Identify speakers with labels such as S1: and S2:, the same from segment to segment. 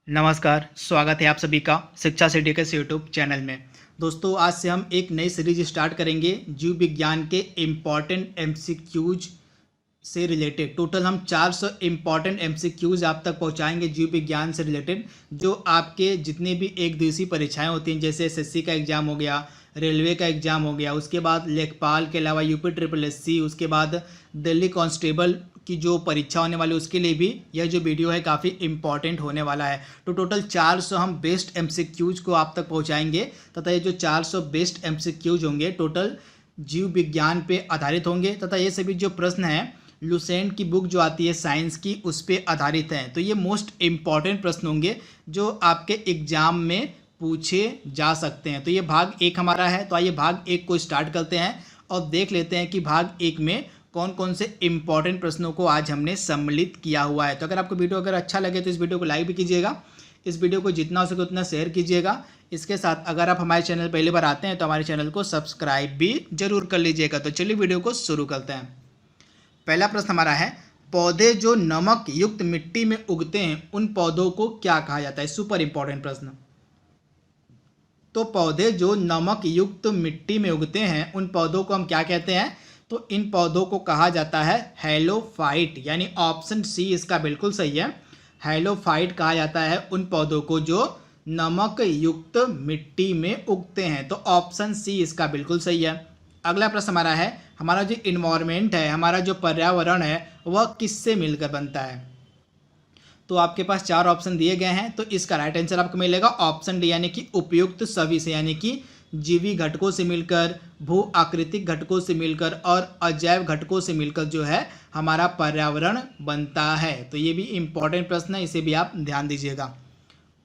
S1: नमस्कार, स्वागत है आप सभी का शिक्षा सिटी के यूट्यूब चैनल में। दोस्तों, आज से हम एक नई सीरीज स्टार्ट करेंगे जीव विज्ञान के इम्पॉर्टेंट एमसीक्यूज से रिलेटेड। टोटल हम 400 इम्पॉर्टेंट एमसीक्यूज आप तक पहुंचाएंगे जीव विज्ञान से रिलेटेड, जो आपके जितने भी एक दिवसीय परीक्षाएं होती हैं, जैसे एसएससी का एग्ज़ाम हो गया, रेलवे का एग्ज़ाम हो गया, उसके बाद लेखपाल के अलावा यूपी ट्रिपल एससी, उसके बाद दिल्ली कांस्टेबल की जो परीक्षा होने वाली है उसके लिए भी यह जो वीडियो है काफ़ी इंपॉर्टेंट होने वाला है। तो टोटल 400 हम बेस्ट एमसीक्यूज को आप तक पहुंचाएंगे तथा ये जो 400 बेस्ट एमसीक्यूज होंगे टोटल जीव विज्ञान पे आधारित होंगे तथा ये सभी जो प्रश्न हैं लुसेंट की बुक जो आती है साइंस की उस पर आधारित हैं। तो ये मोस्ट इम्पॉर्टेंट प्रश्न होंगे जो आपके एग्जाम में पूछे जा सकते हैं। तो ये भाग एक हमारा है। तो आइए भाग एक को स्टार्ट करते हैं और देख लेते हैं कि भाग एक में कौन कौन से इंपॉर्टेंट प्रश्नों को आज हमने सम्मिलित किया हुआ है। तो अगर आपको वीडियो अगर अच्छा लगे तो इस वीडियो को लाइक भी कीजिएगा, इस वीडियो को जितना हो सके उतना शेयर कीजिएगा। इसके साथ अगर आप हमारे चैनल पहली बार आते हैं तो हमारे चैनल को सब्सक्राइब भी जरूर कर लीजिएगा। तो चलिए वीडियो को शुरू करते हैं। पहला प्रश्न हमारा है, पौधे जो नमक युक्त मिट्टी में उगते हैं उन पौधों को क्या कहा जाता है। सुपर इंपॉर्टेंट प्रश्न। तो पौधे जो नमक युक्त मिट्टी में उगते हैं उन पौधों को हम क्या कहते हैं। तो इन पौधों को कहा जाता है हेलोफाइट, यानी ऑप्शन सी इसका बिल्कुल सही है। हेलोफाइट कहा जाता है उन पौधों को जो नमक युक्त मिट्टी में उगते हैं। तो ऑप्शन सी इसका बिल्कुल सही है। अगला प्रश्न हमारा है, हमारा जो इन्वायरमेंट है, हमारा जो पर्यावरण है, वह किससे मिलकर बनता है। तो आपके पास 4 ऑप्शन दिए गए हैं। तो इसका राइट आंसर आपको मिलेगा ऑप्शन डी, यानी कि उपयुक्त सभी से, यानी कि जीवी घटकों से मिलकर, भू आकृतिक घटकों से मिलकर और अजैव घटकों से मिलकर जो है हमारा पर्यावरण बनता है। तो ये भी इंपॉर्टेंट प्रश्न है, इसे भी आप ध्यान दीजिएगा।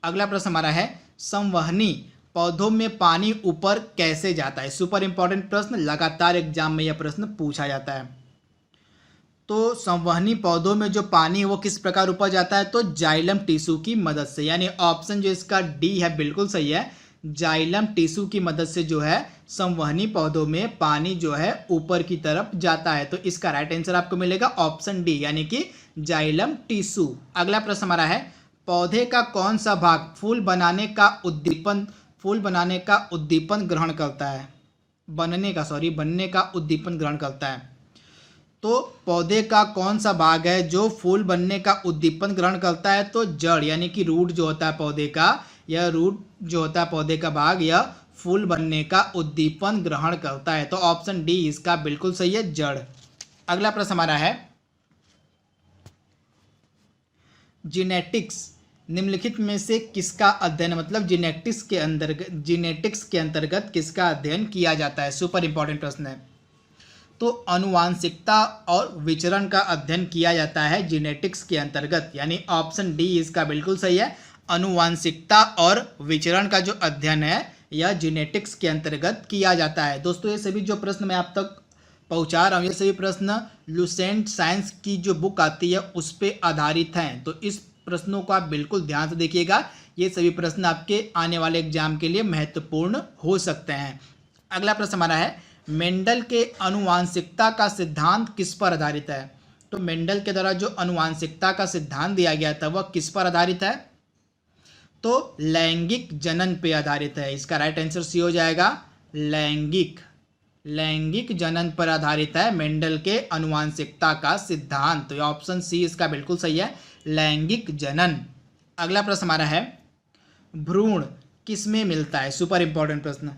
S1: अगला प्रश्न हमारा है, संवहनी पौधों में पानी ऊपर कैसे जाता है। सुपर इंपॉर्टेंट प्रश्न, लगातार एग्जाम में यह प्रश्न पूछा जाता है। तो संवहनी पौधों में जो पानी है वो किस प्रकार ऊपर जाता है। तो जाइलम टिश्यू की मदद से, यानी ऑप्शन जो इसका डी है बिल्कुल सही है। जाइलम टिश्यू की मदद से जो है संवहनी पौधों में पानी जो है ऊपर की तरफ जाता है। तो इसका राइट आंसर आपको मिलेगा ऑप्शन डी, यानी कि जाइलम टिश्यू। अगला प्रश्न हमारा है, पौधे का कौन सा भाग फूल बनाने का उद्दीपन ग्रहण करता है। बनने का उद्दीपन ग्रहण करता है। तो पौधे का कौन सा भाग है जो फूल बनने का उद्दीपन ग्रहण करता है। तो जड़, यानी कि रूट जो होता है पौधे का, यह रूट जो होता है पौधे का भाग, यह फूल बनने का उद्दीपन ग्रहण करता है। तो ऑप्शन डी इसका बिल्कुल सही है, जड़। अगला प्रश्न हमारा है, जीनेटिक्स निम्नलिखित में से किसका अध्ययन, मतलब जीनेटिक्स के अंतर्गत किसका अध्ययन किया जाता है। सुपर इंपॉर्टेंट प्रश्न है। तो अनुवांशिकता और विचरण का अध्ययन किया जाता है जीनेटिक्स के अंतर्गत, यानी ऑप्शन डी इसका बिल्कुल सही है। अनुवांशिकता और विचरण का जो अध्ययन है यह जीनेटिक्स के अंतर्गत किया जाता है। दोस्तों, ये सभी जो प्रश्न मैं आप तक पहुंचा रहा हूँ, ये सभी प्रश्न लुसेंट साइंस की जो बुक आती है उस पर आधारित हैं। तो इस प्रश्नों को आप बिल्कुल ध्यान से देखिएगा, ये सभी प्रश्न आपके आने वाले एग्जाम के लिए महत्वपूर्ण हो सकते हैं। अगला प्रश्न हमारा है, मेंडल के अनुवांशिकता का सिद्धांत किस पर आधारित है। तो मेंडल के द्वारा जो अनुवांशिकता का सिद्धांत दिया गया था वह किस पर आधारित है। तो लैंगिक जनन पे आधारित है। इसका राइट आंसर सी हो जाएगा, लैंगिक जनन पर आधारित है मेंडल के अनुवांशिकता का सिद्धांत। तो ऑप्शन सी इसका बिल्कुल सही है, लैंगिक जनन। अगला प्रश्न हमारा है, भ्रूण किस में मिलता है। सुपर इंपॉर्टेंट प्रश्न।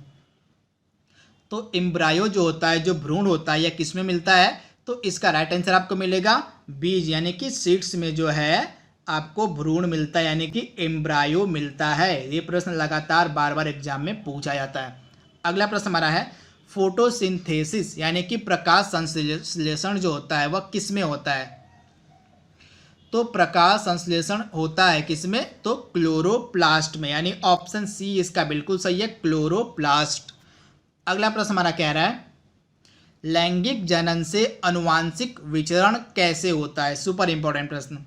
S1: तो एम्ब्रायो जो होता है, जो भ्रूण होता है, यह किस में मिलता है। तो इसका राइट आंसर आपको मिलेगा बीज, यानी कि सीड्स में जो है आपको भ्रूण मिलता है, यानी कि एम्ब्रायो मिलता है। ये प्रश्न लगातार बार बार एग्जाम में पूछा जाता है। अगला प्रश्न हमारा है, फोटोसिंथेसिस यानी कि प्रकाश संश्लेषण जो होता है वह किस में होता है। तो प्रकाश संश्लेषण होता है किसमें। तो क्लोरोप्लास्ट में, यानी ऑप्शन सी इसका बिल्कुल सही है, क्लोरोप्लास्ट। अगला प्रश्न हमारा कह रहा है, लैंगिक जनन से अनुवांशिक विचरण कैसे होता है। सुपर इंपॉर्टेंट प्रश्न।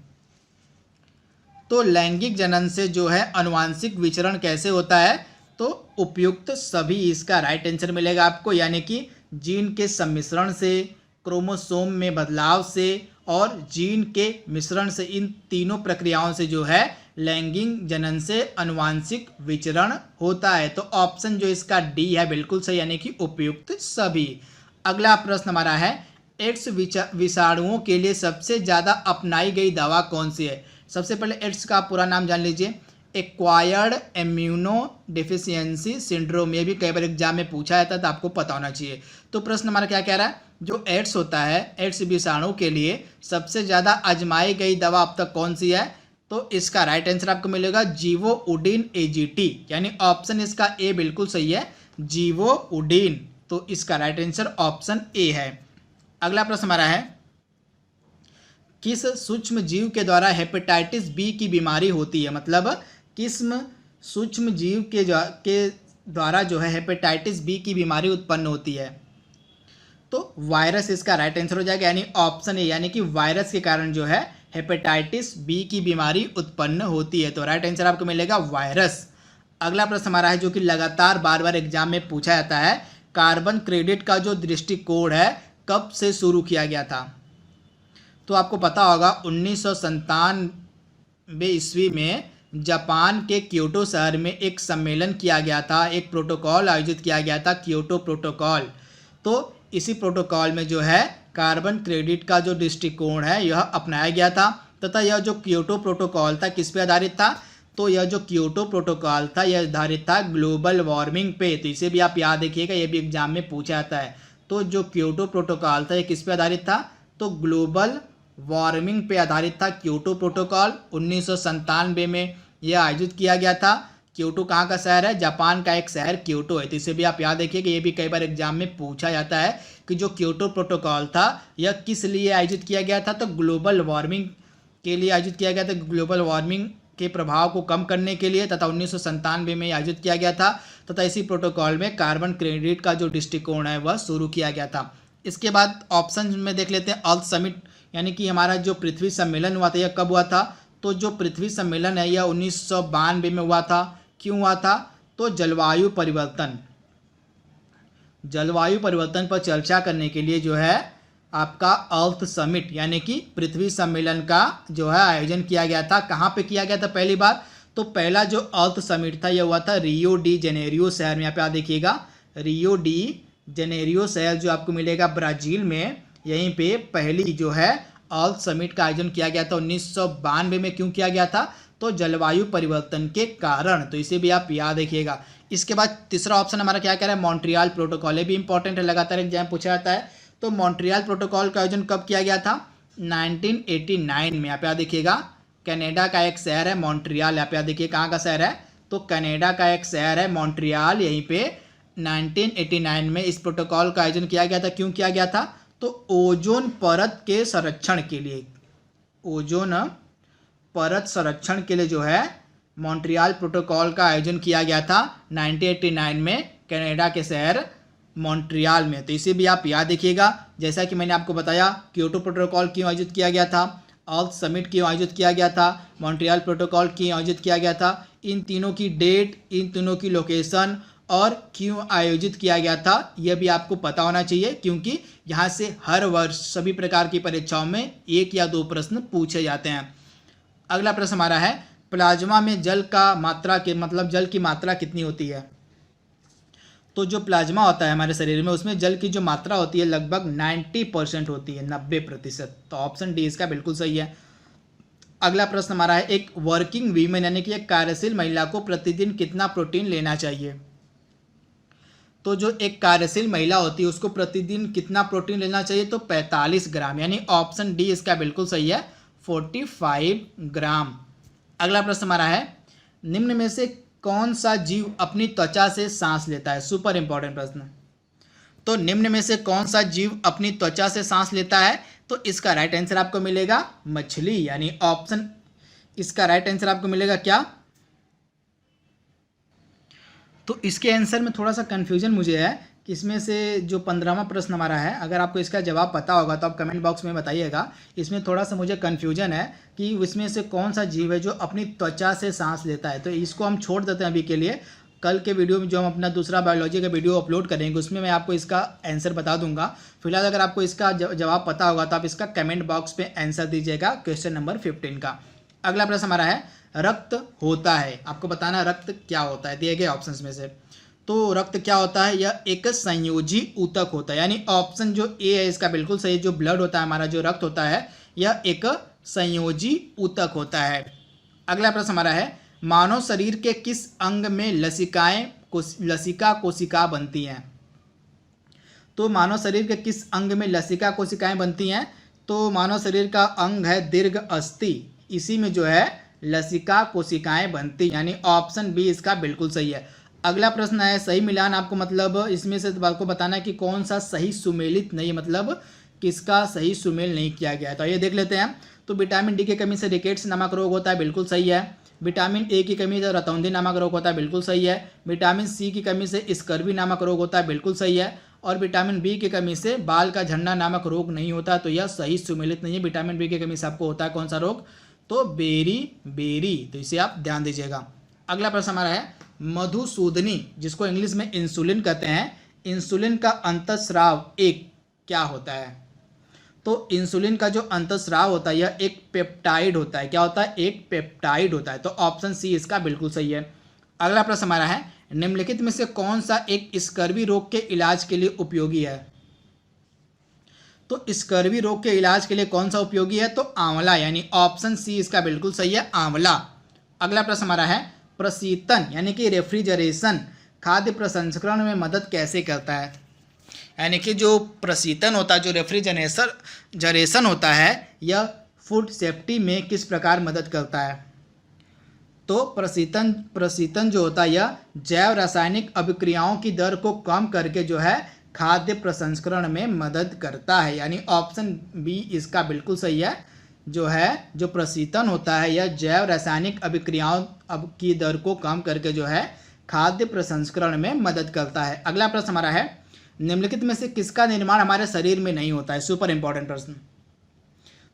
S1: तो लैंगिक जनन से जो है अनुवांशिक विचरण कैसे होता है। तो उपयुक्त सभी इसका राइट आंसर मिलेगा आपको, यानी कि जीन के सम्मिश्रण से, क्रोमोसोम में बदलाव से और जीन के मिश्रण से, इन तीनों प्रक्रियाओं से जो है लैंगिक जनन से आनुवांशिक विचरण होता है। तो ऑप्शन जो इसका डी है बिल्कुल सही, यानी कि उपयुक्त सभी। अगला प्रश्न हमारा है, एड्स विषाणुओं के लिए सबसे ज़्यादा अपनाई गई दवा कौन सी है? सबसे पहले एड्स का पूरा नाम जान लीजिए, एक्वायर्ड इम्यूनो डिफिशियंसी सिंड्रोम। ये भी कई बार एग्जाम में पूछा जाता है तो आपको पता होना चाहिए। तो प्रश्न हमारा क्या कह रहा है, जो एड्स होता है, एड्स विषाणु के लिए सबसे ज़्यादा आजमाई गई दवा अब तक कौन सी है? तो इसका राइट आंसर आपको मिलेगा जीवोउडिन एजीटी, यानी ऑप्शन इसका ए बिल्कुल सही है, जीवोउडिन। तो इसका राइट आंसर ऑप्शन ए है। अगला प्रश्न हमारा है, किस सूक्ष्म जीव के द्वारा हेपेटाइटिस बी की बीमारी होती है? मतलब किस सूक्ष्म जीव के द्वारा जो है हेपेटाइटिस बी की बीमारी उत्पन्न होती है? तो वायरस इसका राइट आंसर हो जाएगा, यानी ऑप्शन ए, यानी कि वायरस के कारण जो है हेपेटाइटिस बी की बीमारी उत्पन्न होती है। तो राइट आंसर आपको मिलेगा वायरस। अगला प्रश्न हमारा है, जो कि लगातार बार बार एग्जाम में पूछा जाता है, कार्बन क्रेडिट का जो दृष्टिकोण है कब से शुरू किया गया था? तो आपको पता होगा 1997 ईस्वी में जापान के क्योटो शहर में एक सम्मेलन किया गया था, एक प्रोटोकॉल आयोजित किया गया था, क्योटो प्रोटोकॉल। तो इसी प्रोटोकॉल में जो है कार्बन क्रेडिट का जो दृष्टिकोण है यह अपनाया गया था, तथा यह जो क्योटो प्रोटोकॉल था किस पे आधारित था? तो यह जो क्योटो प्रोटोकॉल था यह आधारित था ग्लोबल वार्मिंग पे। तो इसे भी आप याद रखिएगा, यह भी एग्जाम में पूछा जाता है। तो जो क्योटो प्रोटोकॉल था यह किस पे आधारित था? तो ग्लोबल वार्मिंग पे आधारित था। क्योटो प्रोटोकॉल 1997 में यह आयोजित किया गया था। क्योटो कहाँ का शहर है? जापान का एक शहर क्योटो है। तो इसे भी आप याद रखिए कि ये भी कई बार एग्जाम में पूछा जाता है कि जो क्योटो प्रोटोकॉल था यह किस लिए आयोजित किया गया था? तो ग्लोबल वार्मिंग के लिए आयोजित किया गया था, ग्लोबल वार्मिंग के प्रभाव को कम करने के लिए, तथा 1997 में आयोजित किया गया था। तथा इसी प्रोटोकॉल में कार्बन क्रेडिट का जो दृष्टिकोण है वह शुरू किया गया था। इसके बाद ऑप्शन में देख लेते हैं, अर्थ समिट, यानी कि हमारा जो पृथ्वी सम्मेलन हुआ था यह कब हुआ था? तो जो पृथ्वी सम्मेलन है यह 1992 में हुआ था। क्यों हुआ था? तो जलवायु परिवर्तन पर चर्चा करने के लिए जो है आपका अर्थ समिट यानी कि पृथ्वी सम्मेलन का जो है आयोजन किया गया था। कहाँ पे किया गया था पहली बार? तो पहला जो अर्थ समिट था यह हुआ था रियो डी जेनेरियो शहर में। यहाँ पे आप देखिएगा, रियो डी जेनेरियो शहर जो आपको मिलेगा ब्राज़ील में, यहीं पे पहली जो है अर्थ समिट का आयोजन किया गया था 1992 में। क्यों किया गया था? तो जलवायु परिवर्तन के कारण। तो इसे भी आप याद रखिएगा। इसके बाद तीसरा ऑप्शन हमारा क्या कह रहा है? Montreal protocol. ये भी इंपॉर्टेंट है, लगातार एग्जाम पूछा जाता है। तो मॉन्ट्रियल प्रोटोकॉल का आयोजन कब किया गया था? 1989 में। यहाँ पे आप देखिएगा, कनाडा का एक शहर है मॉन्ट्रियल। यहाँ पे आप देखिए कहाँ का शहर है? तो कनाडा का एक शहर है मॉन्ट्रियल। यहीं पे 1989 में इस प्रोटोकॉल का आयोजन किया गया था। क्यों किया गया था? तो ओजोन परत के संरक्षण के लिए, ओजोन परत संरक्षण के लिए जो है मॉन्ट्रियल प्रोटोकॉल का आयोजन किया गया था 1989 में कनाडा के शहर मॉन्ट्रियल में। तो इसे भी आप याद रखिएगा। जैसा कि मैंने आपको बताया, क्योटो प्रोटोकॉल क्यों आयोजित किया गया था, अर्थ समिट क्यों आयोजित किया गया था, मॉन्ट्रियल प्रोटोकॉल क्यों आयोजित किया गया था, इन तीनों की डेट, इन तीनों की लोकेशन और क्यों आयोजित किया गया था, यह भी आपको पता होना चाहिए, क्योंकि यहाँ से हर वर्ष सभी प्रकार की परीक्षाओं में 1 या 2 प्रश्न पूछे जाते हैं। अगला प्रश्न हमारा है, प्लाज्मा में जल का मात्रा के मतलब जल की मात्रा कितनी होती है? तो जो प्लाज्मा होता है हमारे शरीर में, उसमें जल की जो मात्रा होती है लगभग 90% होती है, 90%। तो ऑप्शन डी इसका बिल्कुल सही है। अगला प्रश्न हमारा है, एक वर्किंग वीमेन यानी कि एक कार्यशील महिला को प्रतिदिन कितना प्रोटीन लेना चाहिए? तो जो एक कार्यशील महिला होती है उसको प्रतिदिन कितना प्रोटीन लेना चाहिए? तो 45 ग्राम, यानी ऑप्शन डी इसका बिल्कुल सही है, 45 ग्राम। अगला प्रश्न हमारा है, निम्न में से कौन सा जीव अपनी त्वचा से सांस लेता है? सुपर इंपॉर्टेंट प्रश्न। तो निम्न में से कौन सा जीव अपनी त्वचा से सांस लेता है? तो इसका राइट आंसर आपको मिलेगा मछली, यानी ऑप्शन, इसका राइट आंसर आपको मिलेगा क्या? तो इसके आंसर में थोड़ा सा कन्फ्यूजन मुझे है कि इसमें से जो 15वां प्रश्न हमारा है, अगर आपको इसका जवाब पता होगा तो आप कमेंट बॉक्स में बताइएगा। इसमें थोड़ा सा मुझे कन्फ्यूजन है कि इसमें से कौन सा जीव है जो अपनी त्वचा से सांस लेता है। तो इसको हम छोड़ देते हैं अभी के लिए। कल के वीडियो में जो हम अपना दूसरा बायोलॉजी का वीडियो अपलोड करेंगे उसमें मैं आपको इसका आंसर बता दूंगा। फिलहाल अगर आपको इसका जवाब पता होगा तो आप इसका कमेंट बॉक्स में आंसर दीजिएगा क्वेश्चन नंबर 15 का। अगला प्रश्न हमारा है, रक्त होता है। आपको बताना रक्त क्या होता है दिए गए ऑप्शंस में से। तो रक्त क्या होता है, यह एक संयोजी ऊतक होता है, यानी ऑप्शन जो ए है इसका बिल्कुल सही। जो ब्लड होता है हमारा, जो रक्त होता है, यह एक संयोजी ऊतक होता है। अगला प्रश्न हमारा है, मानव शरीर के किस अंग में लसिका कोशिका बनती हैं। तो मानव शरीर के किस अंग में लसिका कोशिकाएं बनती हैं। तो मानव शरीर का अंग है दीर्घ अस्थि, इसी में जो है लसिका कोशिकाएं बनती, यानी ऑप्शन बी इसका बिल्कुल सही है। अगला प्रश्न है, सही मिलान आपको मतलब इसमें से आपको बताना है कि कौन सा सही सुमेलित नहीं, मतलब किसका सही सुमेल नहीं किया गया है। तो ये देख लेते हैं। तो विटामिन डी की कमी से रिकेट्स नामक रोग होता है, बिल्कुल सही है। विटामिन ए की कमी से रतौंधी नामक रोग होता है, बिल्कुल सही है। विटामिन सी की कमी से स्कर्वी नामक रोग होता है, बिल्कुल सही है। और विटामिन बी की कमी से बाल का झड़ना नामक रोग नहीं होता, तो यह सही सुमेलित नहीं है। विटामिन बी की कमी से आपको होता है कौन सा रोग, तो बेरी, तो इसे आप ध्यान दीजिएगा। अगला प्रश्न हमारा है, मधुसूदनी जिसको इंग्लिश में इंसुलिन कहते हैं, इंसुलिन का अंतःस्राव एक क्या होता है। तो इंसुलिन का जो अंतःस्राव होता है यह एक पेप्टाइड होता है। क्या होता है, एक पेप्टाइड होता है। तो ऑप्शन सी इसका बिल्कुल सही है। अगला प्रश्न हमारा है, निम्नलिखित में से कौन सा एक स्कर्वी रोग के इलाज के लिए उपयोगी है। तो स्कर्वी रोग के इलाज के लिए कौन सा उपयोगी है, तो आंवला, यानी ऑप्शन सी इसका बिल्कुल सही है, आंवला। अगला प्रश्न हमारा है, प्रशीतन यानी कि रेफ्रिजरेशन खाद्य प्रसंस्करण में मदद कैसे करता है। यानी कि जो प्रशीतन होता है, जो रेफ्रिजरेशन होता है, यह फूड सेफ्टी में किस प्रकार मदद करता है। तो प्रशीतन जो होता है यह जैव रासायनिक अभिक्रियाओं की दर को कम करके जो है खाद्य प्रसंस्करण में मदद करता है, यानी ऑप्शन बी इसका बिल्कुल सही है। जो प्रशीतन होता है यह जैव रासायनिक अभिक्रियाओं की दर को कम करके जो है खाद्य प्रसंस्करण में मदद करता है। अगला प्रश्न हमारा है, निम्नलिखित में से किसका निर्माण हमारे शरीर में नहीं होता है। सुपर इंपॉर्टेंट प्रश्न।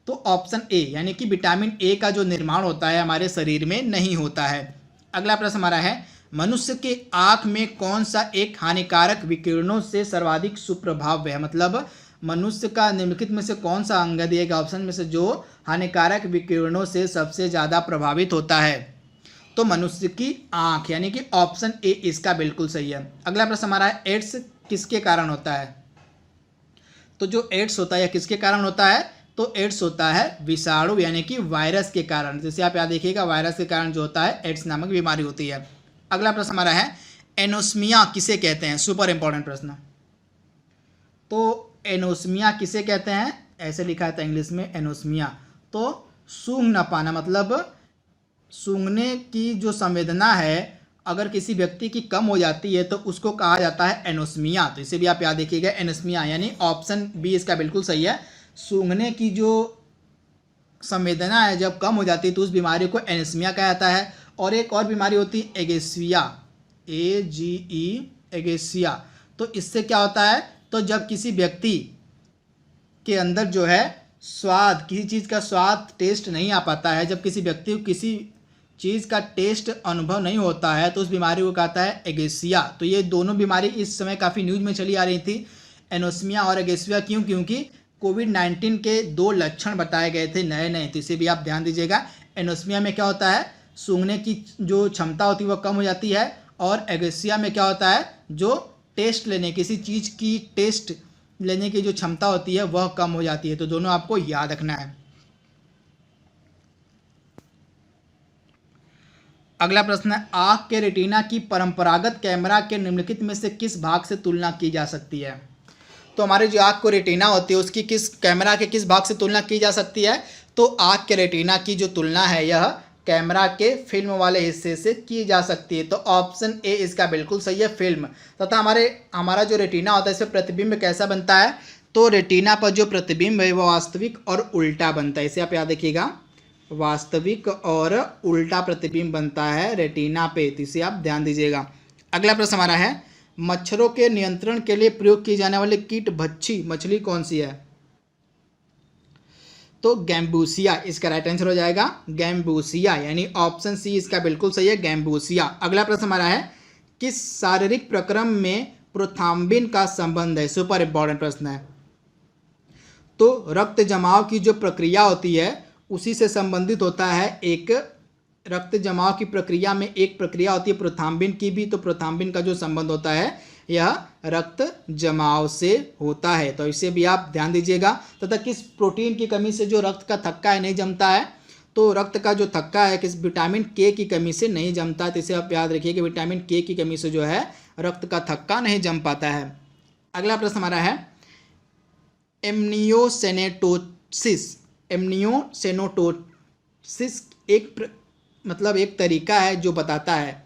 S1: तो ऑप्शन ए यानी कि विटामिन ए का जो निर्माण होता है हमारे शरीर में नहीं होता है। अगला प्रश्न हमारा है, मनुष्य के आँख में कौन सा एक हानिकारक विकिरणों से सर्वाधिक सुप्रभाव है। मतलब मनुष्य का निम्नलिखित में से कौन सा अंग दिएगा ऑप्शन में से जो हानिकारक विकिरणों से सबसे ज़्यादा प्रभावित होता है। तो मनुष्य की आँख, यानी कि ऑप्शन ए इसका बिल्कुल सही है। अगला प्रश्न हमारा है, एड्स किसके कारण होता है। तो जो एड्स होता है यह किसके कारण होता है, तो एड्स होता है विषाणु यानी कि वायरस के कारण। जैसे आप यहाँ देखिएगा वायरस के कारण जो होता है एड्स नामक बीमारी होती है। अगला प्रश्न हमारा है, एनोस्मिया किसे कहते हैं। सुपर इंपॉर्टेंट प्रश्न। तो एनोस्मिया किसे कहते हैं, ऐसे लिखा था इंग्लिश में एनोस्मिया। तो सूंघ न पाना, मतलब सूंघने की जो संवेदना है अगर किसी व्यक्ति की कम हो जाती है तो उसको कहा जाता है एनोस्मिया। तो इसे भी आप याद देखिएगा एनोस्मिया, यानी ऑप्शन बी इसका बिल्कुल सही है। सूंघने की जो संवेदना है जब कम हो जाती है तो उस बीमारी को एनोस्मिया कहा जाता है। और एक और बीमारी होती है एगेसिया, एगेसिया। तो इससे क्या होता है, तो जब किसी व्यक्ति के अंदर जो है स्वाद, किसी चीज़ का स्वाद टेस्ट नहीं आ पाता है, जब किसी व्यक्ति को किसी चीज़ का टेस्ट अनुभव नहीं होता है तो उस बीमारी को कहता है एगेसिया। तो ये दोनों बीमारी इस समय काफ़ी न्यूज़ में चली आ रही थी, एनोस्मिया और एगेसिया। क्यों, क्योंकि कोविड-19 के 2 लक्षण बताए गए थे नए। तो इसे भी आप ध्यान दीजिएगा। एनोस्मिया में क्या होता है, सूंघने की जो क्षमता होती है वह कम हो जाती है। और एगेसिया में क्या होता है, जो टेस्ट लेने, किसी चीज़ की टेस्ट लेने की जो क्षमता होती है वह कम हो जाती है। तो दोनों आपको याद रखना है। अगला प्रश्न है, आँख के रेटिना की परंपरागत कैमरा के निम्नलिखित में से किस भाग से तुलना की जा सकती है। तो हमारे जो आँख को रेटिना होती है उसकी कैमरा के किस भाग से तुलना की जा सकती है। तो आँख के रेटिना की जो तुलना है यह कैमरा के फिल्म वाले हिस्से से की जा सकती है। तो ऑप्शन ए इसका बिल्कुल सही है, फिल्म। तथा हमारा जो रेटिना होता है इस पर प्रतिबिंब कैसा बनता है, तो रेटिना पर जो प्रतिबिंब है वह वास्तविक और उल्टा बनता है। इसे आप याद रखिएगा, वास्तविक और उल्टा प्रतिबिंब बनता है रेटिना पे। तो इसे आप ध्यान दीजिएगा। अगला प्रश्न हमारा है, मच्छरों के नियंत्रण के लिए प्रयोग की जाने वाली कीट भक्षी मछली कौन सी है। तो गैम्बूसिया इसका राइट आंसर हो जाएगा, गैम्बूसिया, यानी ऑप्शन सी इसका बिल्कुल सही है, गैम्बूसिया। अगला प्रश्न हमारा है, किस शारीरिक प्रक्रम में प्रोथ्राम्बिन का संबंध है। सुपर इंपॉर्टेंट प्रश्न है। तो रक्त जमाव की जो प्रक्रिया होती है उसी से संबंधित होता है एक रक्त जमाव की प्रक्रिया में एक प्रक्रिया होती है प्रोथ्राम्बिन की भी, तो प्रोथ्राम्बिन का जो संबंध होता है यह रक्त जमाव से होता है, तो इसे भी आप ध्यान दीजिएगा। तथा किस प्रोटीन की कमी से जो रक्त का थक्का है नहीं जमता है, तो रक्त का जो थक्का है किस विटामिन के की कमी से नहीं जमता है, तो इसे आप याद रखिए कि विटामिन के की कमी से जो है रक्त का थक्का नहीं जम पाता है। अगला प्रश्न हमारा है एमनियोसेनेटोसिस। एमनियोसेनोटोसिस एक तरीका है जो बताता है,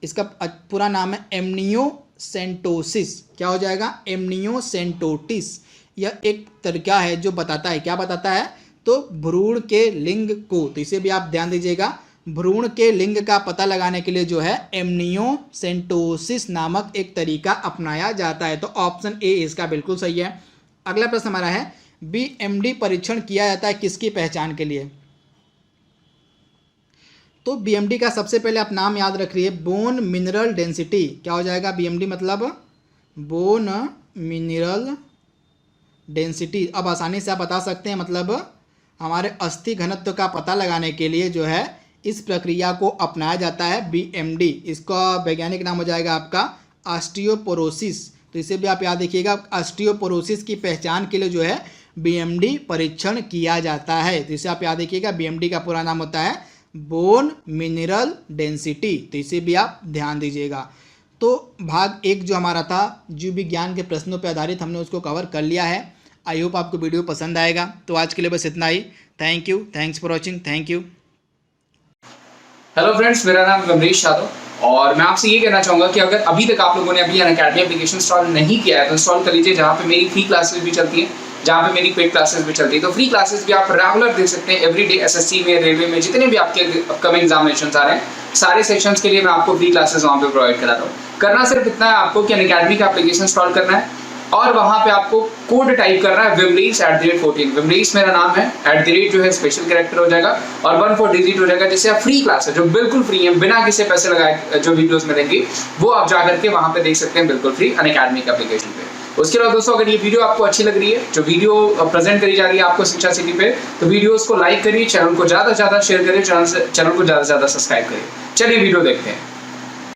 S1: इसका पूरा नाम है एमनियोसेंटोसिस। क्या हो जाएगा? एमनियोसेंटोटिस। यह एक तरीका है जो बताता है, क्या बताता है? तो भ्रूण के लिंग को, तो इसे भी आप ध्यान दीजिएगा। भ्रूण के लिंग का पता लगाने के लिए जो है एमनियोसेंटोसिस नामक एक तरीका अपनाया जाता है, तो ऑप्शन ए इसका बिल्कुल सही है। अगला प्रश्न हमारा है बीएमडी परीक्षण किया जाता है किसकी पहचान के लिए? तो बीएमडी का सबसे पहले आप नाम याद रखिए, बोन मिनरल डेंसिटी। क्या हो जाएगा? बीएमडी मतलब बोन मिनरल डेंसिटी। अब आसानी से आप बता सकते हैं, मतलब हमारे अस्थि घनत्व का पता लगाने के लिए जो है इस प्रक्रिया को अपनाया जाता है बीएमडी। इसका वैज्ञानिक नाम हो जाएगा आपका ऑस्टियोपोरोसिस, तो इसे भी आप याद रखिएगा। ऑस्टियोपोरोसिस की पहचान के लिए जो है बीएमडी परीक्षण किया जाता है, तो इसे आप याद रखिएगा। बीएमडी का पूरा नाम होता है बोन मिनरल डेंसिटी, तो इसे भी आप ध्यान दीजिएगा। तो भाग 1 जो हमारा था जीव विज्ञान के प्रश्नों पर आधारित, हमने उसको कवर कर लिया है। आई होप आपको वीडियो पसंद आएगा। तो आज के लिए बस इतना ही। Thank you, thanks for watching, thank you.
S2: Hello friends, मेरा नाम गमरीश यादव और मैं आपसे ये कहना चाहूँगा कि अगर अभी तक आप लोगों ने अभी अनअकैडमी एप्लीकेशन इंस्टॉल नहीं किया है तो इंस्टॉल कर लीजिए, जहाँ पे मेरी फ्री क्लासेस भी चलती हैं, जहाँ पे मेरी पेड क्लासेस भी चलती है। तो फ्री क्लासेस भी आप रेगुलर देख सकते हैं। एवरीडे एसएससी में, रेलवे में, जितने भी आपके अपकमिंग एग्जामिनेशन आ रहे हैं, सारे सेक्शंस के लिए मैं आपको फ्री क्लासेस वहाँ पे प्रोवाइड करा रहा हूँ। करना सिर्फ इतना है आपको कि अनअकैडमी का एप्लीकेशन इंस्टॉल करना है और वहाँ पे आपको कोड टाइप करना है विमरीस @14। विमरीस मेरा नाम है, @ जो है स्पेशल कैरेक्टर हो जाएगा और 14 डिजिट हो जाएगा, जिससे आप फ्री क्लास है जो बिल्कुल फ्री है, बिना किसी पैसे लगाए जो वीडियोस मिलेंगी वो आप जा करके वहाँ पे देख सकते हैं बिल्कुल फ्री अनअकैडमी के एप्लीकेशन पे। उसके बाद दोस्तों, अगर ये वीडियो आपको अच्छी लग रही है, जो वीडियो प्रेजेंट करी जा रही है आपको शिक्षा सिटी पे, तो वीडियोस को लाइक करिए, चैनल को ज़्यादा से ज़्यादा शेयर करिए, चैनल को ज़्यादा से ज़्यादा सब्सक्राइब करिए। चलिए वीडियो देखते हैं।